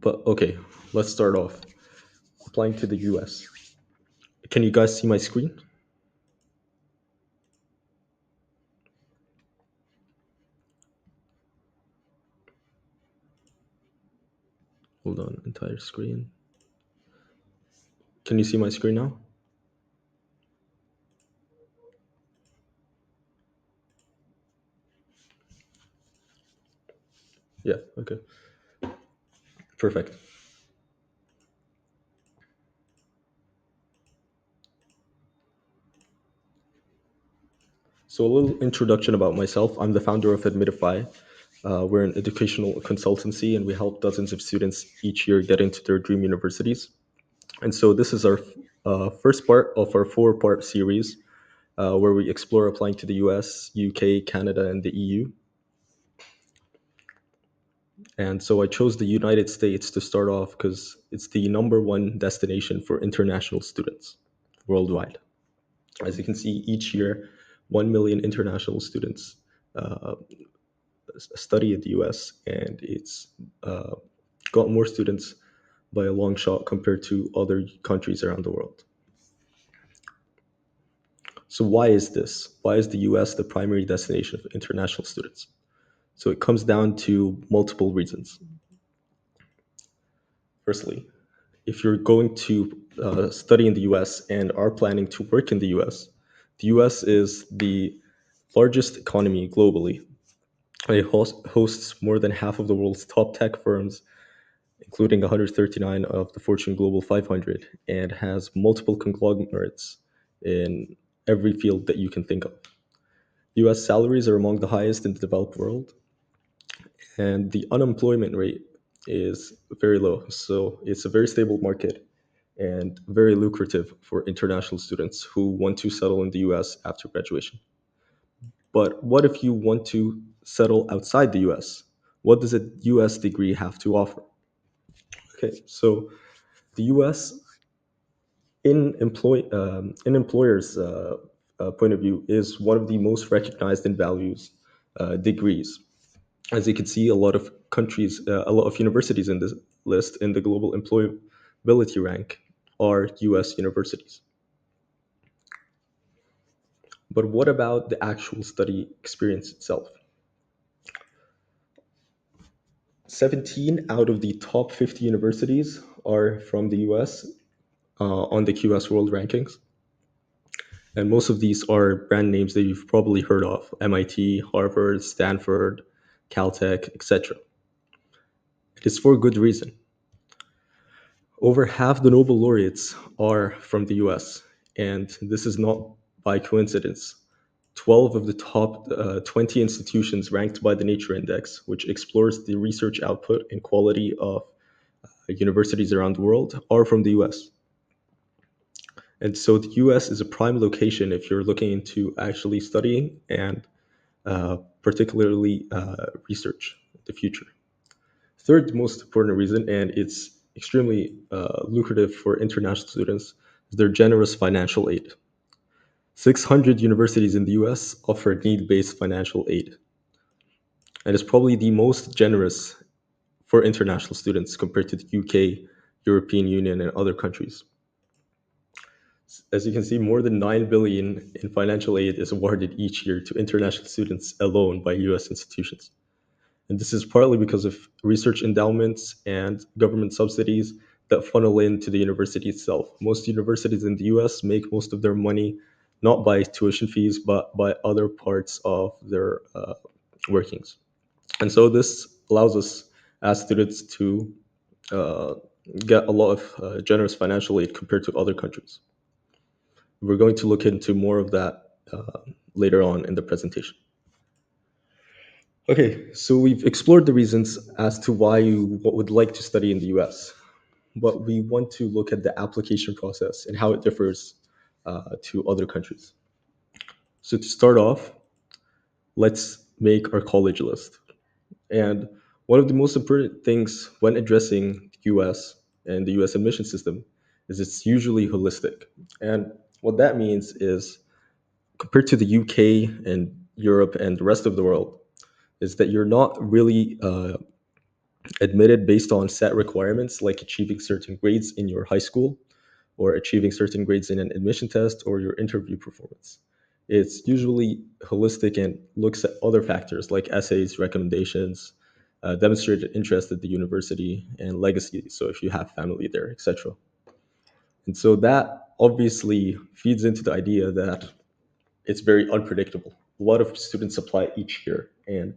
But okay, let's start off. Applying to the US. Can you guys see my screen? Hold on, entire screen. Can you see my screen now? Yeah, okay. Perfect. So, a little introduction about myself. I'm the founder of Admitify. We're an educational consultancy and we help dozens of students each year get into their dream universities. And so, this is our first part of our four-part series where we explore applying to the US, UK, Canada, and the EU. And so I chose the United States to start off because it's the number one destination for international students worldwide. As you can see, each year, 1 million international students uh, study at the US, and it's uh, got more students by a long shot compared to other countries around the world. So, why is this? Why is the US the primary destination of international students? So, it comes down to multiple reasons. Firstly, if you're going to study in the US and are planning to work in the US is the largest economy globally. It hosts more than half of the world's top tech firms, including 139 of the Fortune Global 500, and has multiple conglomerates in every field that you can think of. US salaries are among the highest in the developed world, and the unemployment rate is very low. So it's a very stable market and very lucrative for international students who want to settle in the US after graduation. But what if you want to settle outside the US? What does a US degree have to offer? Okay, so the US, in employers' point of view, is one of the most recognized and values degrees. As you can see, a lot of countries, a lot of universities in this list in the global employability rank are US universities. But what about the actual study experience itself? 17 out of the top 50 universities are from the US on the QS World Rankings. And most of these are brand names that you've probably heard of: MIT, Harvard, Stanford, Caltech, etc. It is for good reason. Over half the Nobel laureates are from the US, and this is not by coincidence. 12 of the top 20 institutions ranked by the Nature Index, which explores the research output and quality of universities around the world, are from the US. And so the US is a prime location if you're looking into actually studying and particularly research in the future. Third most important reason, and it's extremely lucrative for international students, is their generous financial aid. 600 universities in the US offer need based financial aid, and it's probably the most generous for international students compared to the UK, European Union, and other countries. As you can see, more than 9 billion in financial aid is awarded each year to international students alone by US institutions. And this is partly because of research endowments and government subsidies that funnel into the university itself. Most universities in the US make most of their money not by tuition fees, but by other parts of their workings. And so this allows us as students to uh, get a lot of generous financial aid compared to other countries. We're going to look into more of that later on in the presentation. Okay, so we've explored the reasons as to why you would like to study in the US, but we want to look at the application process and how it differs to other countries. So to start off, let's make our college list. And one of the most important things when addressing the US and the US admission system is it's usually holistic. And what that means is compared to the UK and Europe and the rest of the world, is that you're not really admitted based on set requirements like achieving certain grades in your high school or achieving certain grades in an admission test or your interview performance. It's usually holistic and looks at other factors like essays, recommendations, demonstrated interest at the university, and legacy. So if you have family there, etc. And so that obviously feeds into the idea that it's very unpredictable. A lot of students apply each year, and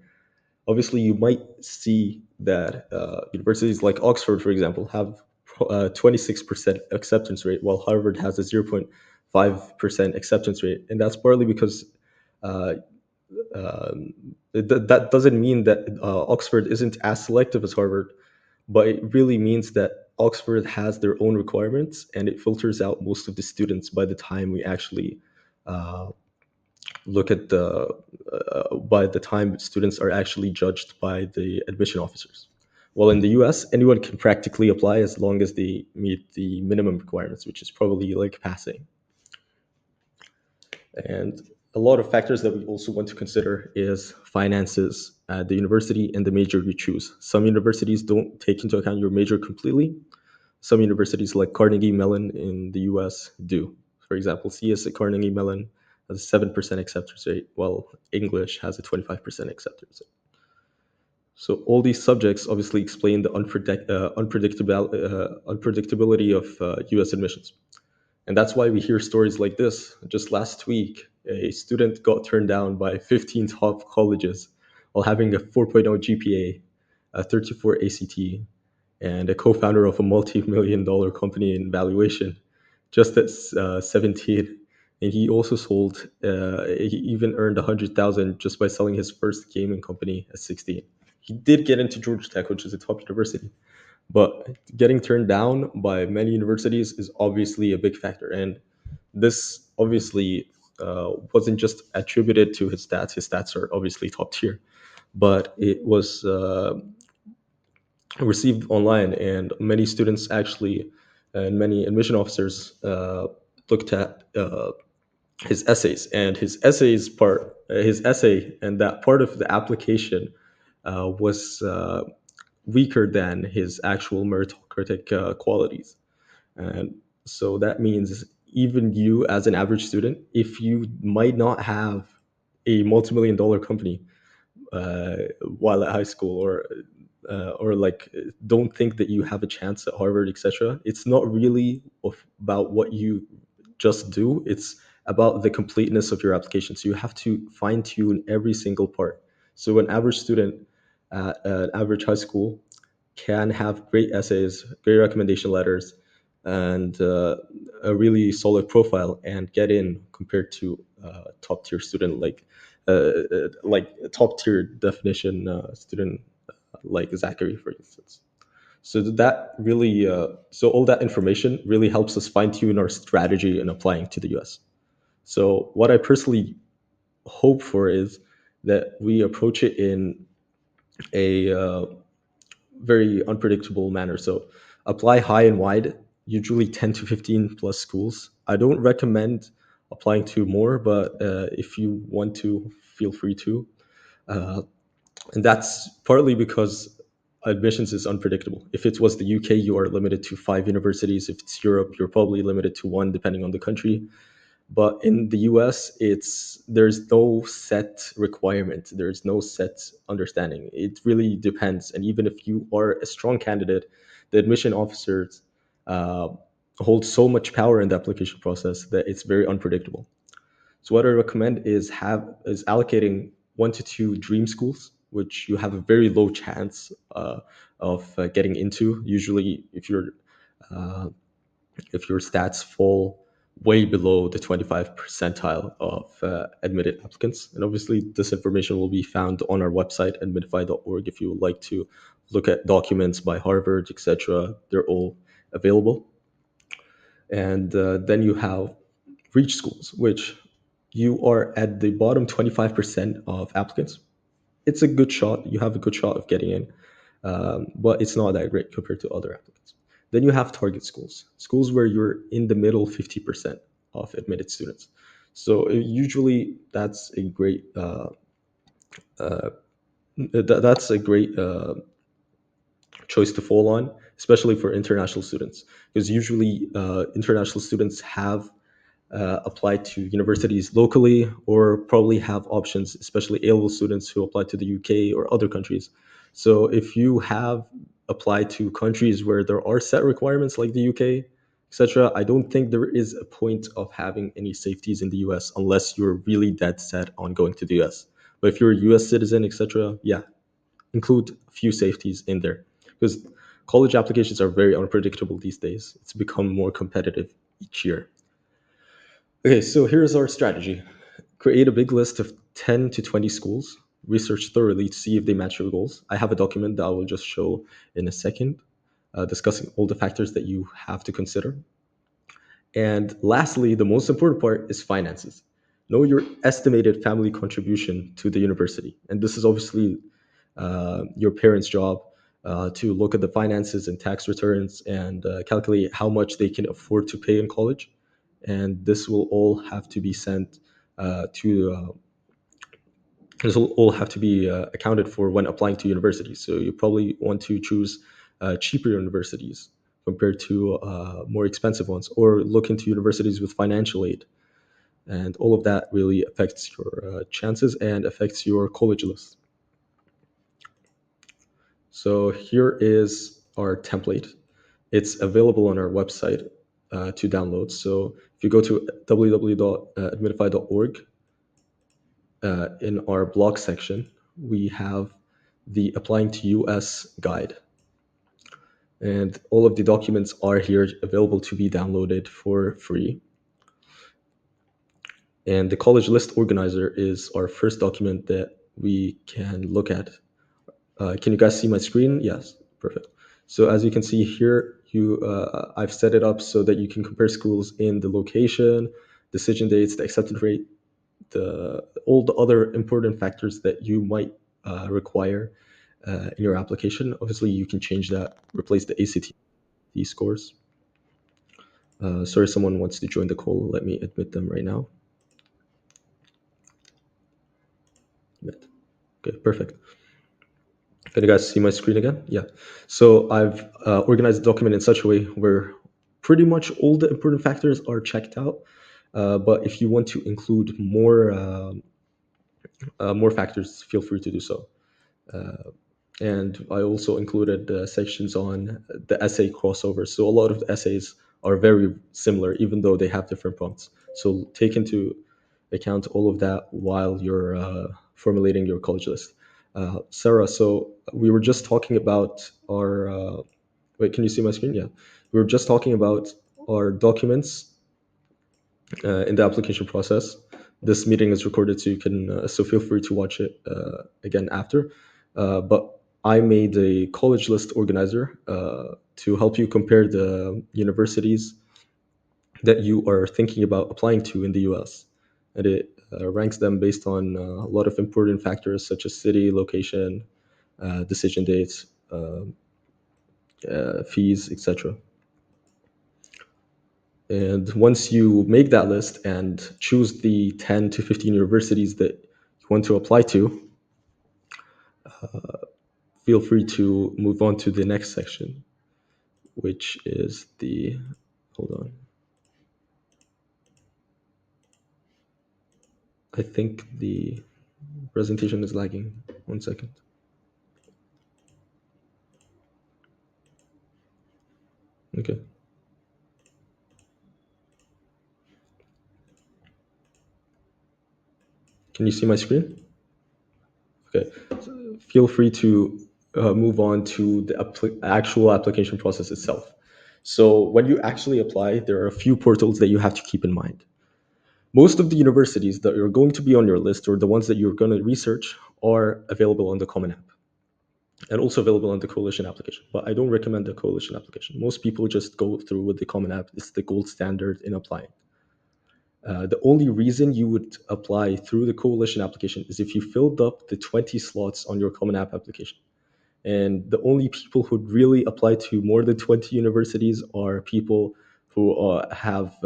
obviously you might see that universities like Oxford, for example, have 26% acceptance rate, while Harvard has a 0.5% acceptance rate, and that's partly because uh, that doesn't mean that Oxford isn't as selective as Harvard, but it really means that Oxford has their own requirements, and it filters out most of the students by the time we actually uh, look at the by the time students are actually judged by the admission officers. Well, in the US, anyone can practically apply as long as they meet the minimum requirements, which is probably like passing. And a lot of factors that we also want to consider is finances at the university and the major you choose. Some universities don't take into account your major completely. Some universities like Carnegie Mellon in the US do. For example, CS at Carnegie Mellon has a 7% acceptance rate, while English has a 25% acceptance rate. So all these subjects obviously explain the unpredictability of US admissions. And that's why we hear stories like this. Just last week, a student got turned down by 15 top colleges while having a 4.0 GPA, a 34 ACT, and a co-founder of a multi-million dollar company in valuation just at 17. And he also sold, he even earned 100,000 just by selling his first gaming company at 16. He did get into Georgia Tech, which is a top university, but getting turned down by many universities is obviously a big factor. And this obviously wasn't just attributed to his stats. His stats are obviously top tier, but it was received online, and many students actually and many admission officers looked at his essays, and his essay and that part of the application was weaker than his actual meritocratic qualities. And so that means even you, as an average student, if you might not have a multi-million dollar company uh, while at high school, or like don't think that you have a chance at Harvard, etc. It's not really about what you just do. It's about the completeness of your application. So you have to fine tune every single part. So an average student at an average high school can have great essays, great recommendation letters, and a really solid profile and get in compared to top tier student like top tier definition student like Zachary, for instance. So that really, so all that information really helps us fine tune our strategy in applying to the US. So what I personally hope for is that we approach it in a very unpredictable manner. So apply high and wide, usually 10 to 15 plus schools. I don't recommend applying to more, but if you want to, feel free to. Uh, and that's partly because admissions is unpredictable. If it was the UK, you are limited to 5 universities. If it's Europe, you're probably limited to one, depending on the country. But in the US, there's no set requirement. There's no set understanding. It really depends. And even if you are a strong candidate, the admission officers uh, hold so much power in the application process that it's very unpredictable. So what I recommend is allocating 1 to 2 dream schools, which you have a very low chance of getting into. Usually, uh, if your stats fall way below the 25 percentile of admitted applicants. And obviously, this information will be found on our website, admitify.org, if you would like to look at documents by Harvard, etc. They're all available. And then you have reach schools, which you are at the bottom 25% of applicants. It's a good shot. You have a good shot of getting in, but it's not that great compared to other applicants. Then you have target schools, schools where you're in the middle 50% of admitted students. So usually that's a great choice to fall on, especially for international students, because usually international students have applied to universities locally or probably have options, especially A-level students who apply to the UK or other countries. So if you have applied to countries where there are set requirements like the UK, etc., I don't think there is a point of having any safeties in the US unless you're really dead set on going to the US. But if you're a US citizen, etc., yeah, include a few safeties in there because college applications are very unpredictable these days. It's become more competitive each year. Okay, so here's our strategy. Create a big list of 10 to 20 schools, research thoroughly to see if they match your goals. I have a document that I will just show in a second, discussing all the factors that you have to consider. And lastly, the most important part is finances. Know your estimated family contribution to the university. And this is obviously your parents' job to look at the finances and tax returns and calculate how much they can afford to pay in college. And this will all have to be sent to this will all have to be accounted for when applying to universities. So you probably want to choose cheaper universities compared to more expensive ones, or look into universities with financial aid. And all of that really affects your chances and affects your college list. So here is our template. It's available on our website to download. So if you go to www.admitify.org, in our blog section, we have the Applying to US guide. And all of the documents are here available to be downloaded for free. And the college list organizer is our first document that we can look at. Can you guys see my screen? Yes, perfect. So as you can see here, I've set it up so that you can compare schools in the location, decision dates, the acceptance rate, all the other important factors that you might require in your application. Obviously, you can change that, replace the ACT scores. Sorry, someone wants to join the call. Let me admit them right now. Okay, perfect. Can you guys see my screen again? Yeah. So I've organized the document in such a way where pretty much all the important factors are checked out. But if you want to include more factors, feel free to do so. And I also included sections on the essay crossover. So a lot of the essays are very similar, even though they have different prompts. So take into account all of that while you're formulating your college list. Sarah, so we were just talking about our. Wait, can you see my screen? Yeah. We were just talking about our documents in the application process. This meeting is recorded, so you can so feel free to watch it again after. But I made a college list organizer to help you compare the universities that you are thinking about applying to in the U.S. And it ranks them based on a lot of important factors such as city, location, decision dates, fees, etc. And once you make that list and choose the 10 to 15 universities that you want to apply to, feel free to move on to the next section, which is the, hold on. I think the presentation is lagging. 1 second. Okay. Can you see my screen? Okay. So feel free to move on to the actual application process itself. So when you actually apply, there are a few portals that you have to keep in mind. Most of the universities that are going to be on your list or the ones that you're going to research are available on the Common App and also available on the Coalition application. But I don't recommend the Coalition application. Most people just go through with the Common App. It's the gold standard in applying. The only reason you would apply through the Coalition application is if you filled up the 20 slots on your Common App application. And the only people who really apply to more than 20 universities are people who have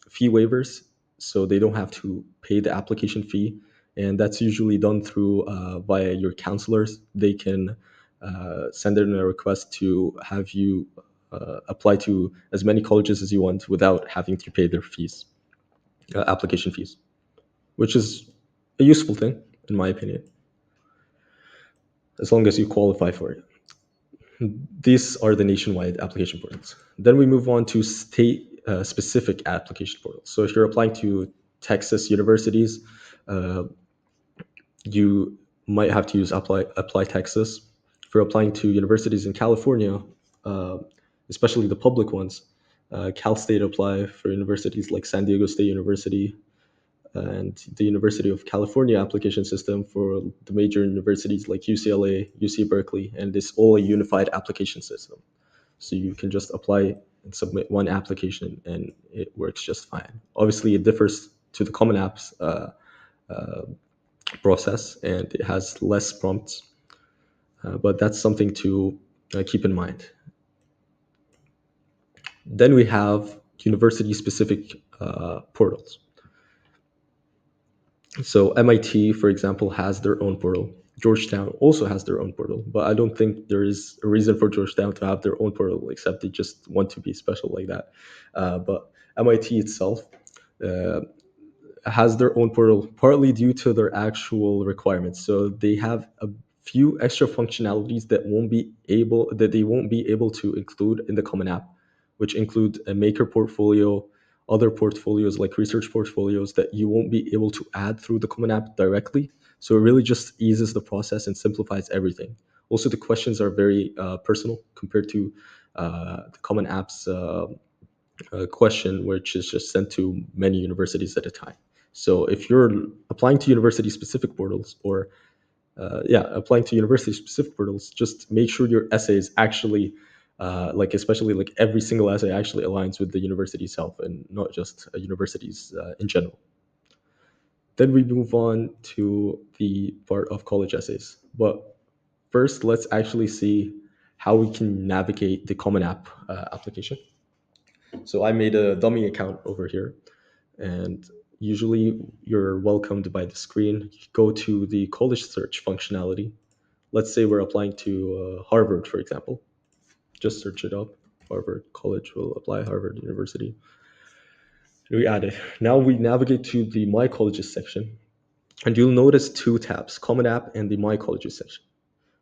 fee waivers, so they don't have to pay the application fee. And that's usually done through via your counselors. They can send in a request to have you apply to as many colleges as you want without having to pay their fees, application fees, which is a useful thing, in my opinion, as long as you qualify for it. These are the nationwide application portals. Then we move on to state specific application portals. So if you're applying to Texas universities, uh, you might have to use Apply Texas. If you're applying to universities in California, uh, especially the public ones, Cal State Apply for universities like San Diego State University, and the University of California application system for the major universities like UCLA, UC Berkeley, and it's all a unified application system. So you can just apply and submit one application and it works just fine. Obviously, it differs to the Common Apps uh, process and it has less prompts, but that's something to keep in mind. Then we have university specific portals. So MIT, for example, has their own portal. Georgetown also has their own portal, but I don't think there is a reason for Georgetown to have their own portal, except they just want to be special like that. But MIT itself uh, has their own portal, partly due to their actual requirements. So they have a few extra functionalities that they won't be able to include in the Common App, which include a maker portfolio, other portfolios like research portfolios that you won't be able to add through the Common App directly. So it really just eases the process and simplifies everything. Also, the questions are very personal compared to the Common App's question, which is just sent to many universities at a time. So if you're applying to university specific portals or applying to university specific portals, just make sure your essays actually especially like every single essay actually aligns with the university itself and not just universities in general. Then we move on to the part of college essays. But first, let's actually see how we can navigate the Common App application. So I made a dummy account over here, and usually you're welcomed by the screen. You go to the college search functionality. Let's say we're applying to Harvard, for example. Just search it up. Harvard College will apply Harvard University. We add it. Now we navigate to the My Colleges section, and you'll notice two tabs, Common App and the My Colleges section.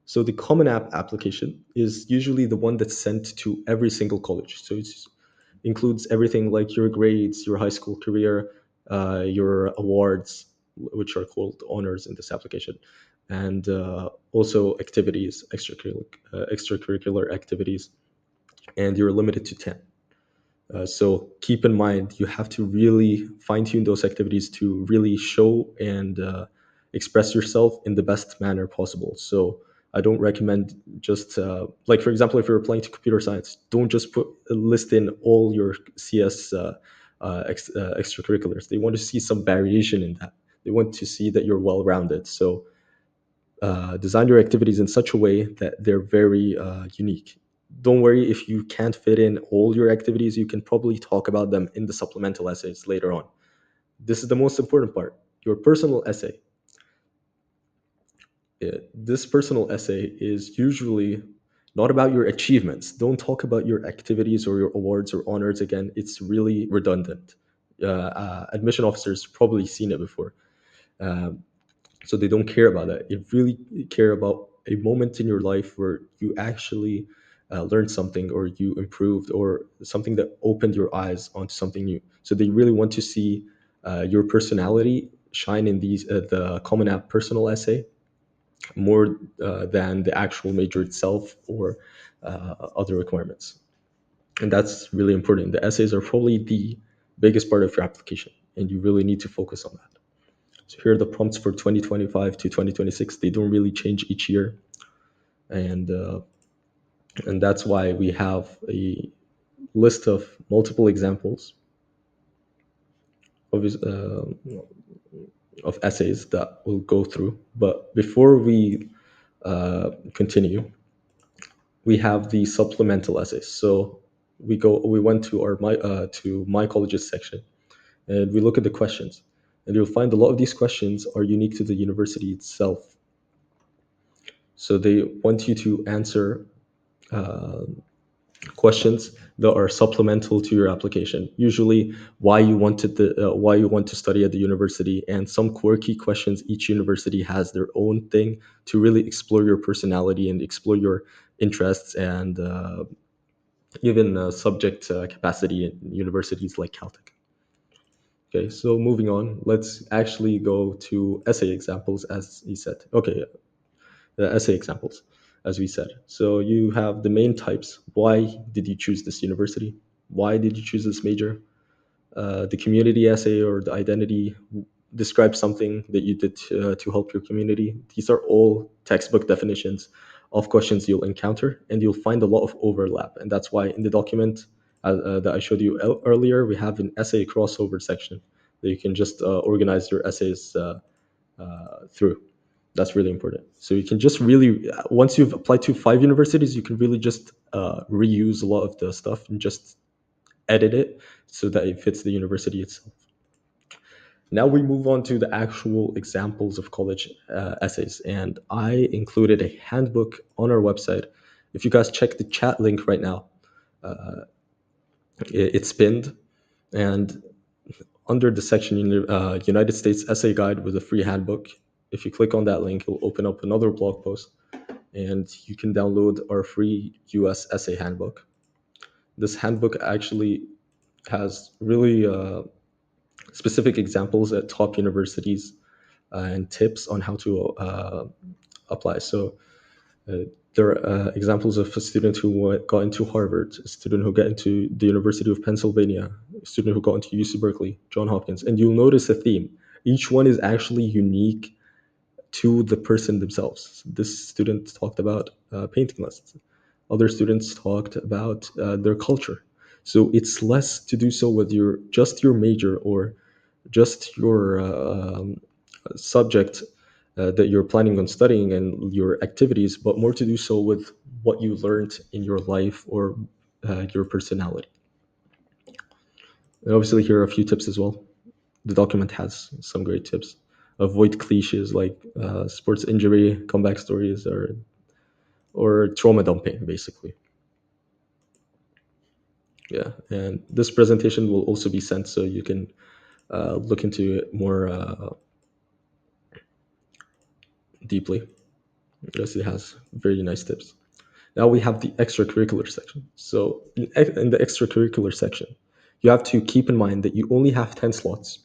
So the Common App application is usually the one that's sent to every single college. So it includes everything like your grades, your high school career, your awards, which are called honors in this application, and also activities, extracurricular activities, and you're limited to 10. So keep in mind, you have to really fine tune those activities to really show and express yourself in the best manner possible. So I don't recommend just like, for example, if you're applying to computer science, don't just put list in all your CS extracurriculars. They want to see some variation in that. They want to see that you're well rounded. So design your activities in such a way that they're very unique. Don't worry if you can't fit in all your activities, you can probably talk about them in the supplemental essays later on. This is the most important part, your personal essay. This personal essay is usually not about your achievements. Don't talk about your activities or your awards or honors again. It's really redundant. Admission officers probably seen it before. Um, so they don't care about that. They really care about a moment in your life where you actually learned something or you improved or something that opened your eyes onto something new. So they really want to see your personality shine in the Common App personal essay more than the actual major itself or other requirements. And that's really important. The essays are probably the biggest part of your application, and you really need to focus on that. So here are the prompts for 2025 to 2026. They don't really change each year, and uh, and that's why we have a list of multiple examples of of essays that we'll go through. But before we continue, we have the supplemental essays. So we went to my colleges section, and we look at the questions, and you'll find a lot of these questions are unique to the university itself. So they want you to answer uh, questions that are supplemental to your application. Usually, why you want to study at the university, and some quirky questions. Each university has their own thing to really explore your personality and explore your interests and even subject capacity in universities like Caltech. Okay, so moving on, let's actually go to essay examples, as he said. Okay, essay examples, as we said. So you have the main types. Why did you choose this university? Why did you choose this major? The community essay or the identity describe something that you did to help your community. These are all textbook definitions of questions you'll encounter, and you'll find a lot of overlap. And that's why in the document that I showed you earlier, we have an essay crossover section that you can just organize your essays through. That's really important. So you can just really, once you've applied to 5 universities, you can really just reuse a lot of the stuff and just edit it so that it fits the university itself. Now we move on to the actual examples of college essays, and I included a handbook on our website. If you guys check the chat link right now, it's pinned, and under the section United States Essay Guide with a free handbook, if you click on that link, it'll open up another blog post, and you can download our free US essay handbook. This handbook actually has really specific examples at top universities and tips on how to apply. So uh, there are examples of a student who got into Harvard, a student who got into the University of Pennsylvania, a student who got into UC Berkeley, John Hopkins, and you'll notice a theme. Each one is actually unique to the person themselves. This student talked about painting lessons. Other students talked about their culture. So it's less to do so with your major or just your subject that you're planning on studying and your activities, but more to do so with what you learned in your life or your personality. And obviously, here are a few tips as well. The document has some great tips. Avoid cliches like sports injury, comeback stories, or trauma dumping, basically. Yeah, and this presentation will also be sent so you can look into it more deeply. Yes, it has very nice tips. Now we have the extracurricular section. So in the extracurricular section, you have to keep in mind that you only have 10 slots.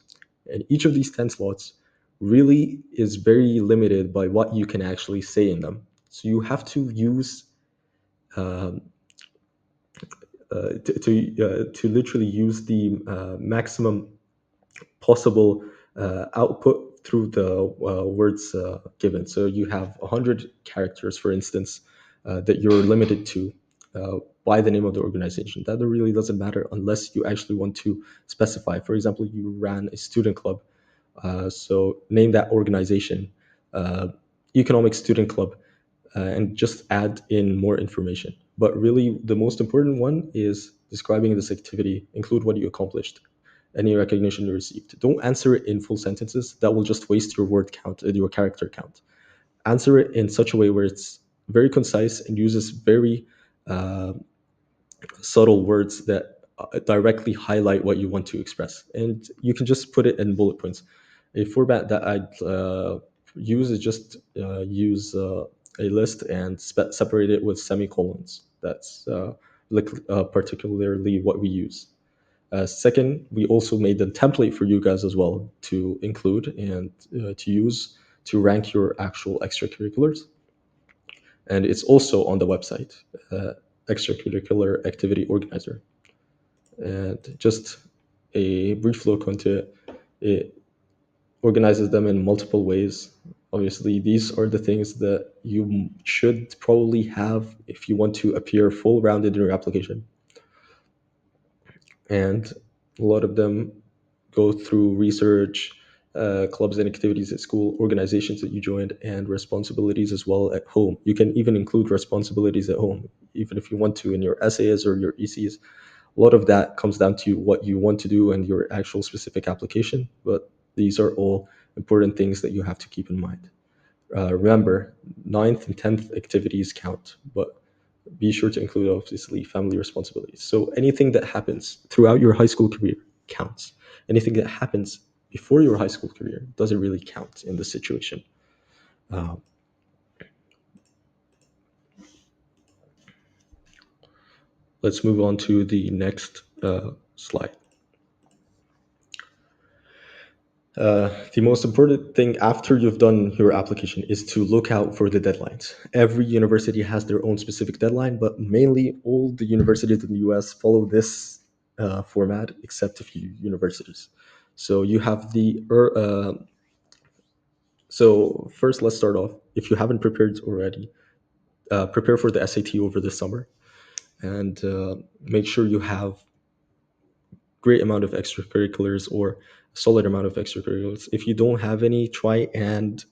And each of these 10 slots really is very limited by what you can actually say in them. So you have to use um, to literally use the maximum possible output through the words given. So you have 100 characters, for instance, that you're limited to by the name of the organization. That really doesn't matter unless you actually want to specify. For example, you ran a student club, so name that organization, uh, Economic Student Club, and just add in more information. But really, the most important one is describing this activity, include what you accomplished, any recognition you received. Don't answer it in full sentences. That will just waste your word count, your character count. Answer it in such a way where it's very concise and uses very uh, subtle words that directly highlight what you want to express. And you can just put it in bullet points. A format that I'd use is just use a list and separate it with semicolons. That's particularly what we use. Second, we also made a template for you guys as well to include and to use to rank your actual extracurriculars. And it's also on the website, extracurricular activity organizer. And just a brief look into it, it organizes them in multiple ways. Obviously, these are the things that you should probably have if you want to appear full rounded in your application. And a lot of them go through research, clubs and activities at school, organizations that you joined, and responsibilities as well at home. You can even include responsibilities at home, even if you want to in your essays or your ECs. A lot of that comes down to what you want to do and your actual specific application, but these are all important things that you have to keep in mind. Remember, ninth and 10th activities count, but be sure to include obviously family responsibilities. So anything that happens throughout your high school career counts. Anything that happens before your high school career doesn't really count in this situation. Uh, let's move on to the next slide. The most important thing after you've done your application is to look out for the deadlines. Every university has their own specific deadline, but mainly all the universities in the US follow this format, except a few universities. So you have so first, let's start off. If you haven't prepared already, prepare for the SAT over the summer, and make sure you have great amount of extracurriculars or a solid amount of extracurriculars. If you don't have any, try and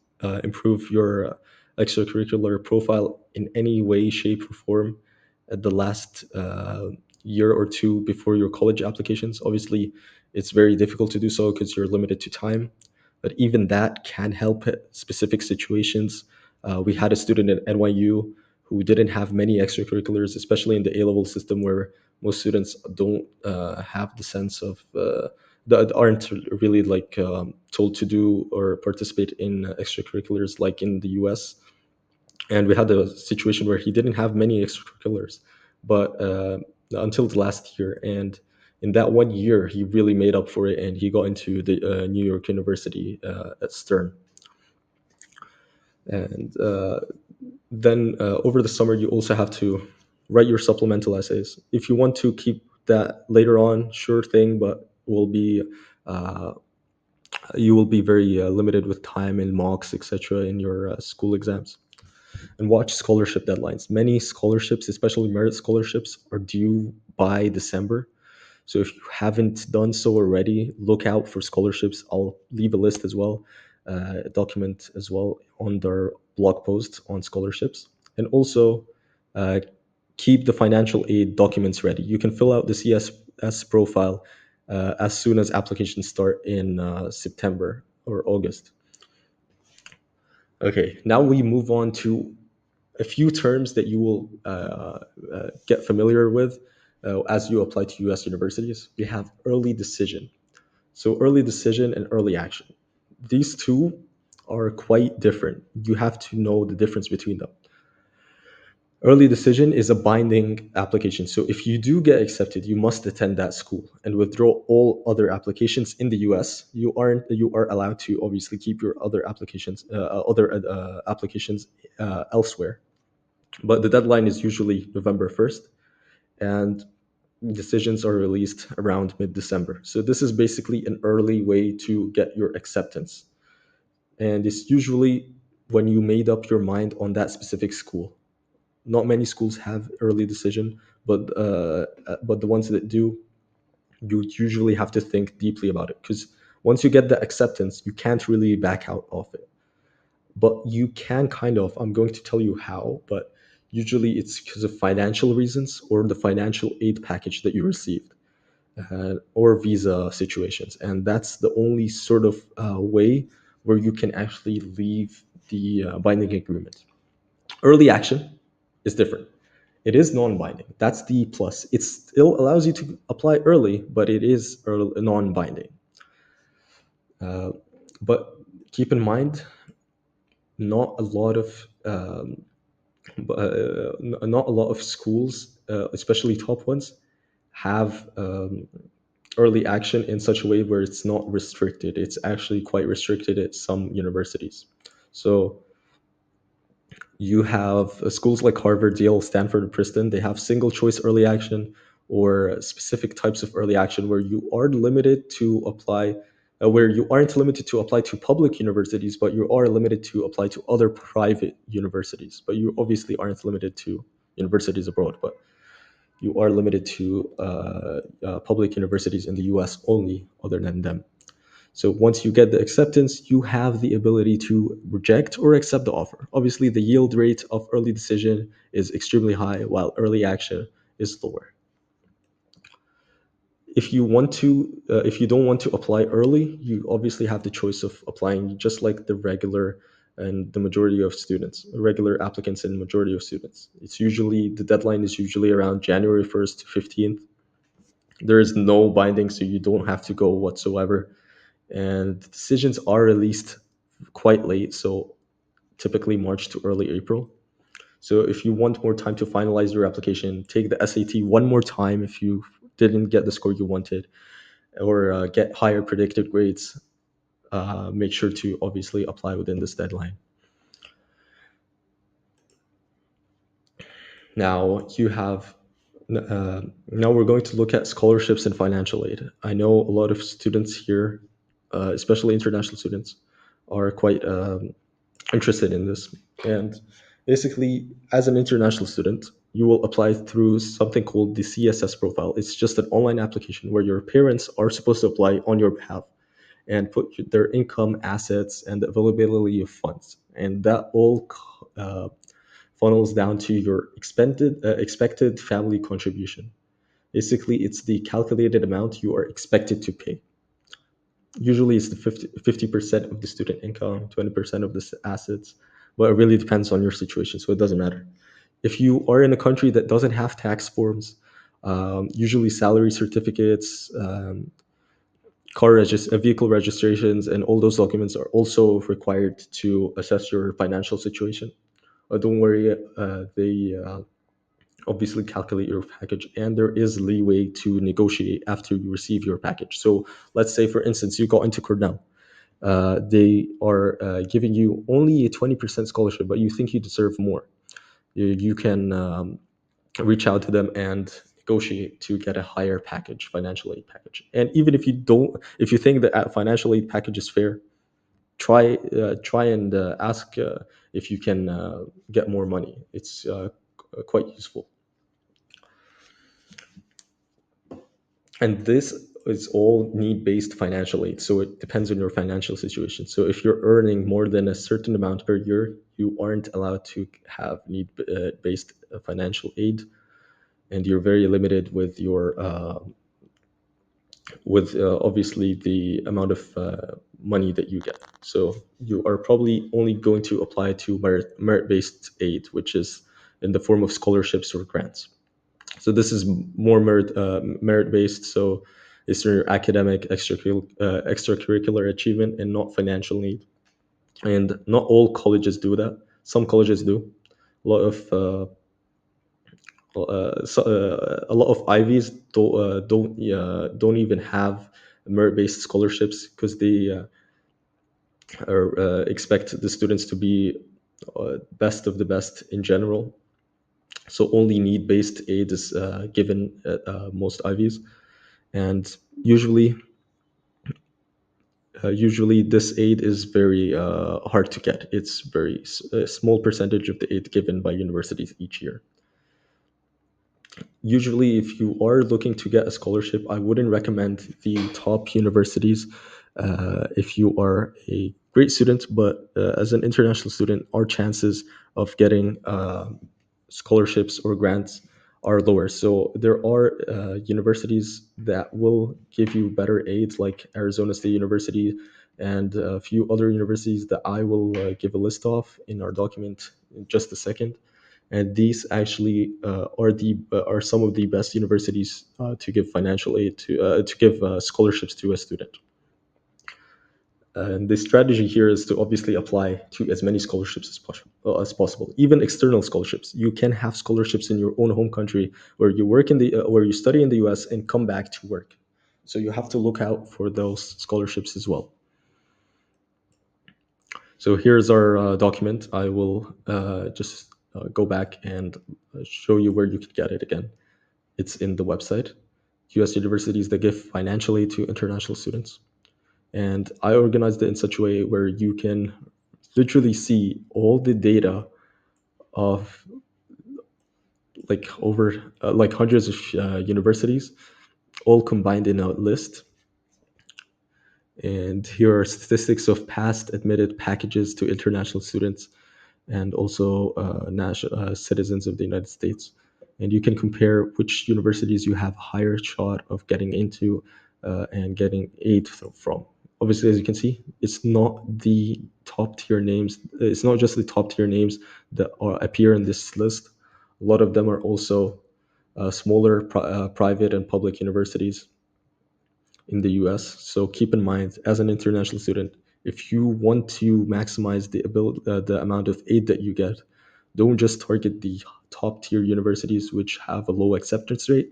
improve your extracurricular profile in any way, shape, or form at the last year or two before your college applications. Obviously, it's very difficult to do so because you're limited to time, but even that can help at specific situations. We had a student at NYU who didn't have many extracurriculars, especially in the A level system where most students don't have the sense of that aren't really like told to do or participate in extracurriculars like in the US. And we had a situation where he didn't have many extracurriculars, but until the last year, and in that 1 year, he really made up for it, and he got into the New York University at Stern. And then over the summer, you also have to write your supplemental essays. If you want to keep that later on, sure thing, but will be uh, you will be very limited with time and mocks, etc., in your school exams. And watch scholarship deadlines. Many scholarships, especially merit scholarships, are due by December. So if you haven't done so already, look out for scholarships. I'll leave a list as well, a document as well on their blog post on scholarships. And also uh, keep the financial aid documents ready. You can fill out the CSS profile as soon as applications start in September or August. Okay, now we move on to a few terms that you will get familiar with as you apply to US universities. We have early decision. So, early decision and early action. These two are quite different. You have to know the difference between them. Early decision is a binding application. So, if you do get accepted, you must attend that school and withdraw all other applications in the US. You are allowed to obviously keep your other applications elsewhere, but the deadline is usually November 1st, and decisions are released around mid December. So, this is basically an early way to get your acceptance. And it's usually when you made up your mind on that specific school. Not many schools have early decision, but the ones that do, you usually have to think deeply about it because once you get the acceptance, you can't really back out of it. But you can kind of, I'm going to tell you how, but usually it's because of financial reasons or the financial aid package that you received or visa situations. And that's the only sort of way where you can actually leave the binding agreement. Early action is different. It is non-binding. That's the plus. It still allows you to apply early, but it is non-binding. Uh, but keep in mind, not a lot of not a lot of schools, especially top ones, have early action in such a way where it's not restricted. It's actually quite restricted at some universities. So you have schools like Harvard, Yale, Stanford, and Princeton. They have single choice early action or specific types of early action where you are limited to apply, where you aren't limited to apply to public universities, but you are limited to apply to other private universities. But you obviously aren't limited to universities abroad, but you are limited to public universities in the US only, other than them. So once you get the acceptance, you have the ability to reject or accept the offer. Obviously, the yield rate of early decision is extremely high, while early action is lower. If you don't want to apply early, you obviously have the choice of applying just like the regular and the majority of students, regular applicants and majority of students. It's usually the deadline is usually around January 1st to 15th. There is no binding, so you don't have to go whatsoever. And decisions are released quite late, so typically March to early April. So if you want more time to finalize your application, take the SAT one more time if you didn't get the score you wanted, or get higher predicted grades. Make sure to obviously apply within this deadline. Now you have. Now we're going to look at scholarships and financial aid. I know a lot of students here, especially international students, are quite interested in this. And basically, as an international student, you will apply through something called the CSS profile. It's just an online application where your parents are supposed to apply on your behalf and put their income, assets, and the availability of funds. And that all funnels down to your expected family contribution. Basically, it's the calculated amount you are expected to pay. Usually, it's the 50% of the student income, 20% of the assets, but it really depends on your situation, so it doesn't matter. If you are in a country that doesn't have tax forms, usually salary certificates, vehicle registrations, and all those documents are also required to assess your financial situation. Don't worry, they obviously calculate your package, and there is leeway to negotiate after you receive your package. So let's say, for instance, you got into Cornell. They are giving you only a 20% scholarship, but you think you deserve more. You can reach out to them and negotiate to get a higher package, financial aid package. And even if you don't, if you think that financial aid package is fair, try and ask if you can get more money. It's quite useful. And this is all need-based financial aid, so it depends on your financial situation. So if you're earning more than a certain amount per year, you aren't allowed to have need-based financial aid, and you're very limited with your with obviously the amount of money that you get. So you are probably only going to apply to merit-based aid, which is in the form of scholarships or grants. So this is more merit based. So it's your academic extracurricular achievement and not financial need. And not all colleges do that. Some colleges do. A lot of a lot of Ivies don't even have merit based scholarships because they expect the students to be best of the best in general. So only need based aid is given at most Ivies, and usually usually this aid is very hard to get. It's a small percentage of the aid given by universities each year. Usually, if you are looking to get a scholarship, I wouldn't recommend the top universities if you are a great student. But as an international student, our chances of getting scholarships or grants are lower. So there are universities that will give you better aids, like Arizona State University and a few other universities that I will give a list of in our document in just a second. And these actually are some of the best universities to give financial aid to give scholarships to a student. And the strategy here is to obviously apply to as many scholarships as possible, even external scholarships. You can have scholarships in your own home country where you work in the where you study in the U.S. and come back to work. So you have to look out for those scholarships as well. So here's our document. I will just go back and show you where you can get it again. It's in the website, U.S. universities that give financial aid to international students. And I organized it in such a way where you can literally see all the data of like over like hundreds of universities all combined in a list. And here are statistics of past admitted packages to international students and also citizens of the United States. And you can compare which universities you have a higher shot of getting into and getting aid from. obviously, as you can see, it's not the top tier names. It's not just the top tier names that appear in this list. A lot of them are also smaller private and public universities in the US. So keep in mind, as an international student, if you want to maximize the amount of aid that you get, don't just target the top tier universities which have a low acceptance rate,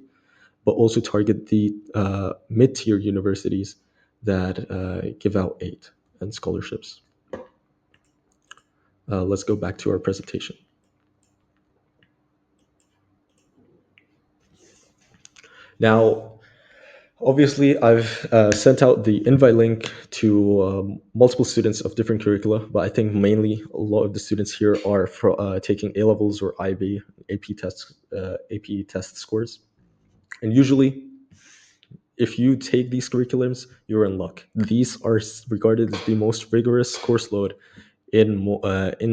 but also target the mid tier universities that give out aid and scholarships. Let's go back to our presentation. Now, obviously, I've sent out the invite link to multiple students of different curricula, but I think mainly a lot of the students here are taking A levels or IB, AP test scores. And usually, if you take these curriculums, you're in luck. These are regarded as the most rigorous course load in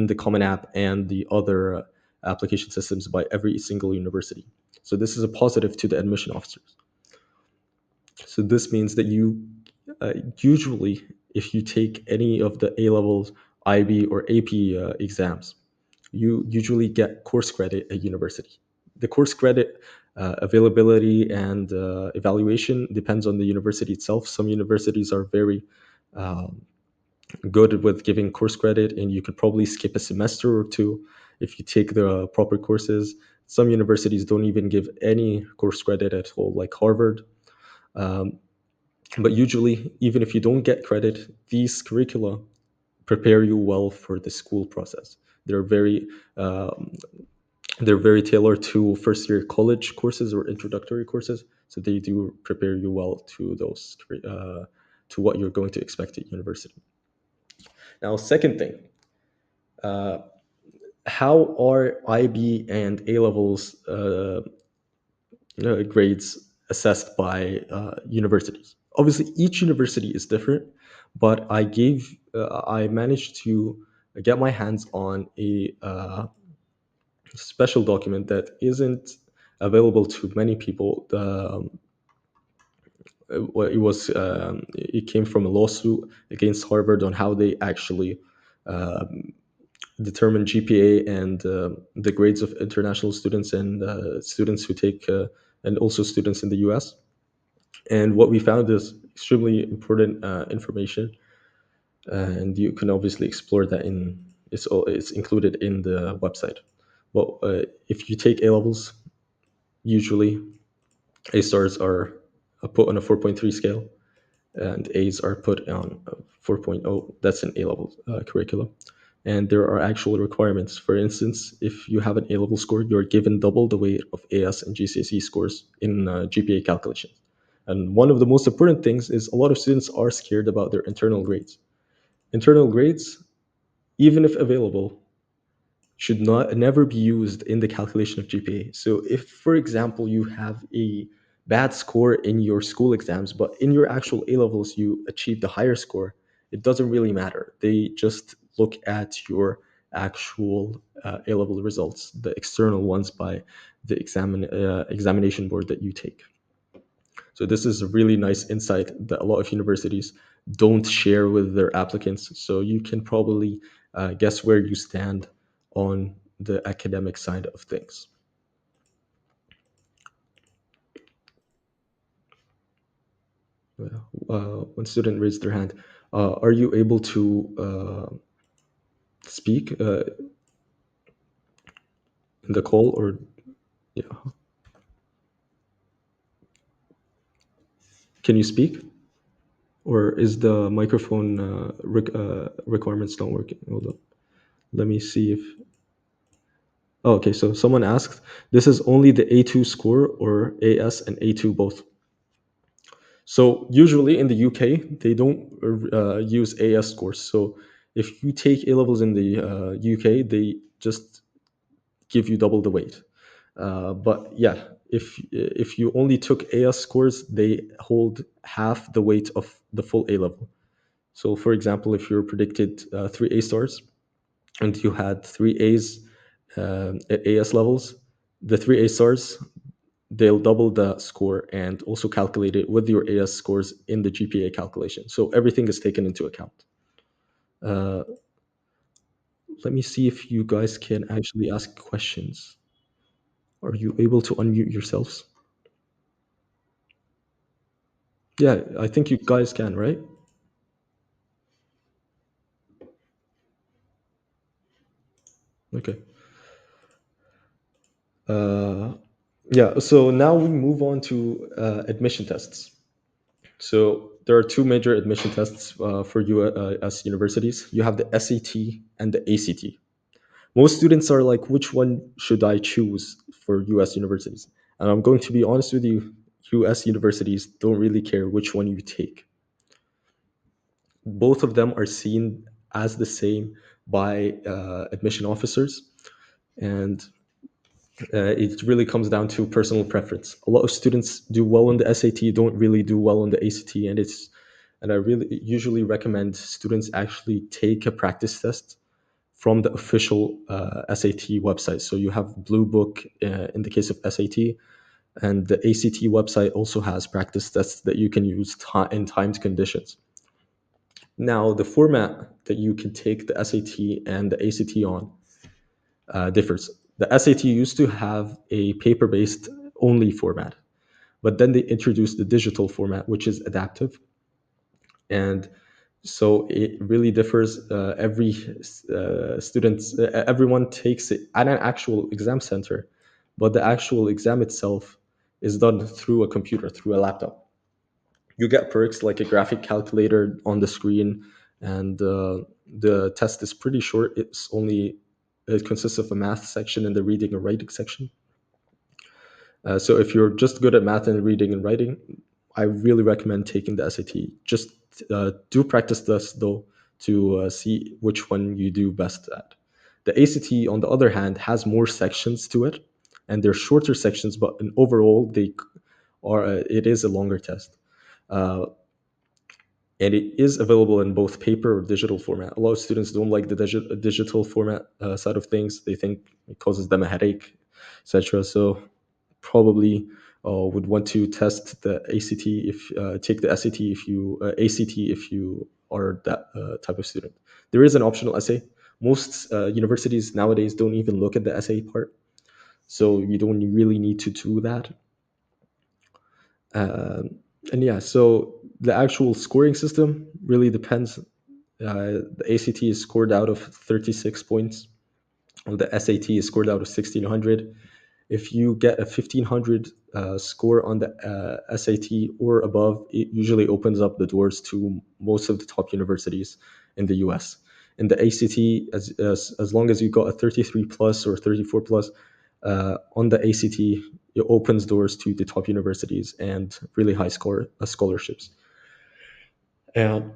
the Common App and the other application systems by every single university. So this is a positive to the admission officers. So this means that you usually, if you take any of the A levels, IB, or AP exams, you usually get course credit at university. The course credit availability and evaluation depends on the university itself. Some universities are very um, good with giving course credit, and you could probably skip a semester or two if you take the proper courses. Some universities don't even give any course credit at all, like Harvard. Um, but usually, even if you don't get credit, these curricula prepare you well for the school process. They're very um, they're very tailored to first year college courses or introductory courses, so they do prepare you well to those to what you're going to expect at university. Now, second thing, uh, how are IB and A levels grades assessed by universities? Obviously, each university is different, but I managed to get my hands on a special document that isn't available to many people. It came from a lawsuit against Harvard on how they actually determine GPA and the grades of international students and students who take and also students in the US. And what we found is extremely important information, and you can obviously explore that it's included in the website. Well, if you take A levels, usually A stars are put on a 4.3 scale, and A's are put on a 4.0. That's an A level curriculum. And there are actual requirements. For instance, if you have an A level score, you're given double the weight of AS and GCSE scores in GPA calculations. And one of the most important things is a lot of students are scared about their internal grades. Internal grades, even if available, should not never be used in the calculation of GPA. So if, for example, you have a bad score in your school exams, but in your actual A levels you achieved a higher score, it doesn't really matter. They just look at your actual A level results, the external ones by the examination board that you take. So this is a really nice insight that a lot of universities don't share with their applicants. So you can probably guess where you stand on the academic side of things. One student raised their hand. Are you able to speak in the call, or yeah? Can you speak, or is the microphone requirements not working? Hold on. Let me see if. Oh, okay, so someone asked, this is only the A2 score or AS and A2 both? So usually in the UK, they don't use AS scores. So if you take A levels in the UK, they just give you double the weight. But yeah, if you only took AS scores, they hold half the weight of the full A level. So for example, if you're predicted 3 A stars and you had 3 A's at AS levels, the 3 A stars they'll double the score and also calculate it with your AS scores in the GPA calculation. So everything is taken into account. Uh, Let me see if you guys can actually ask questions. Are you able to unmute yourselves? Yeah, I think you guys can, right? Okay. Uh, yeah, so now we move on to admission tests. So there are two major admission tests for US universities. You have the SAT and the ACT. Most students are like, which one should I choose for US universities? And I'm going to be honest with you, US universities don't really care which one you take. Both of them are seen as the same by admission officers, and it really comes down to personal preference. A lot of students do well on the SAT, don't really do well on the ACT, and I really usually recommend students actually take a practice test from the official SAT website. So you have Blue Book in the case of SAT, and the ACT website also has practice tests that you can use in timed conditions. Now, the format that you can take the SAT and the ACT on differs. The SAT used to have a paper based only format, but then they introduced the digital format, which is adaptive. And so it really differs. Every everyone takes it at an actual exam center, but the actual exam itself is done through a computer, through a laptop. You get perks like a graphic calculator on the screen, and the test is pretty short. It consists of a math section and the reading and writing section. So if you're just good at math and reading and writing, I really recommend taking the SAT. Just do practice tests though to see which one you do best at. The ACT, on the other hand, has more sections to it, and they're shorter sections, but in overall, they are it is a longer test. Uh, and it is available in both paper or digital format. A lot of students don't like the digital format side of things. They think it causes them a headache, etc. So probably would want to test the ACT if take the SAT if you ACT if you are that type of student. There is an optional essay. Most universities nowadays don't even look at the essay part, so you don't really need to do that. Um, and yeah, so the actual scoring system really depends. The ACT is scored out of 36 points. The SAT is scored out of 1600. If you get a 1500 score on the SAT or above, it usually opens up the doors to most of the top universities in the US. In the ACT, as long as you got a 33 plus or 34 plus on the ACT, it opens doors to the top universities and really high scholarships. And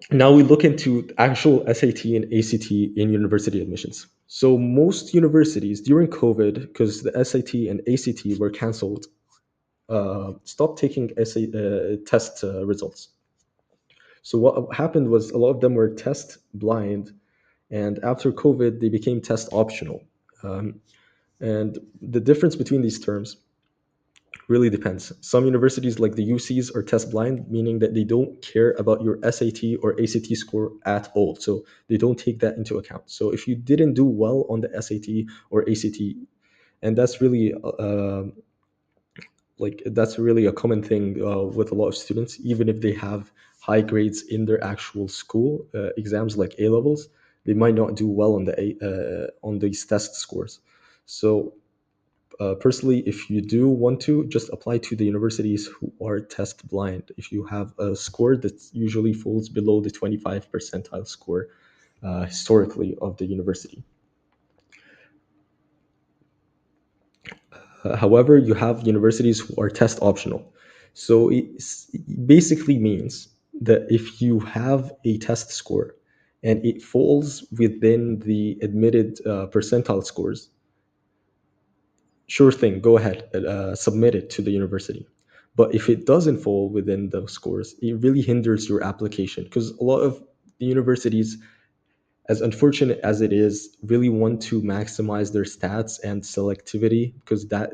now we look into actual SAT and ACT in university admissions. So most universities during COVID, because the SAT and ACT were canceled, stopped taking test results. So what happened was a lot of them were test blind, and after COVID, they became test optional. Um, and the difference between these terms really depends. Some universities, like the UCs, are test blind, meaning that they don't care about your SAT or ACT score at all. So they don't take that into account. So if you didn't do well on the SAT or ACT, and that's really a common thing with a lot of students, even if they have high grades in their actual school exams like A levels, they might not do well on on these test scores. So personally, if you do want to, just apply to the universities who are test blind. If you have a score that usually falls below the 25 percentile score historically of the university. However, you have universities who are test optional. So it basically means that if you have a test score and it falls within the admitted percentile scores, sure thing, go ahead, submit it to the university. But if it doesn't fall within those scores, it really hinders your application, because a lot of the universities, as unfortunate as it is, really want to maximize their stats and selectivity, because that